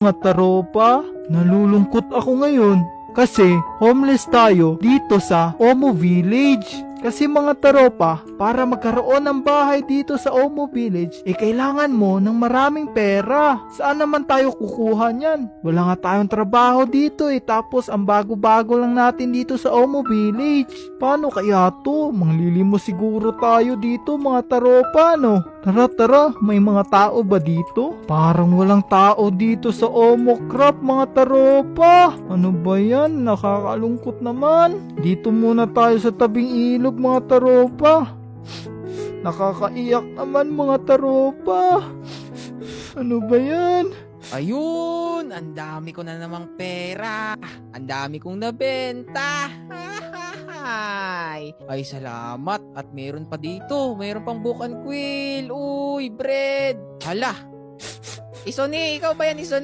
Mga taropa, nalulungkot ako ngayon kasi homeless tayo dito sa Omo Village. Kasi mga taropa, para magkaroon ng bahay dito sa Omo Village, kailangan mo ng maraming pera. Saan naman tayo kukuha niyan? Wala nga tayong trabaho dito tapos ang bago-bago lang natin dito sa Omo Village. Paano kaya to? Manglilimo siguro tayo dito mga taropa, no? Tara, may mga tao ba dito? Parang walang tao dito sa Omo Crop mga taropa. Ano ba yan? Nakakalungkot naman. Dito muna tayo sa tabing ilog mga taropa. Nakakaiyak naman mga taropa. Ano ba yan? Ayun, ang dami ko na namang pera. Ang dami kong nabenta. Ay, salamat. At meron pa dito. Meron pang bukan quill. Uy, bread. Hala. Isone, ikaw ba yan, Isone?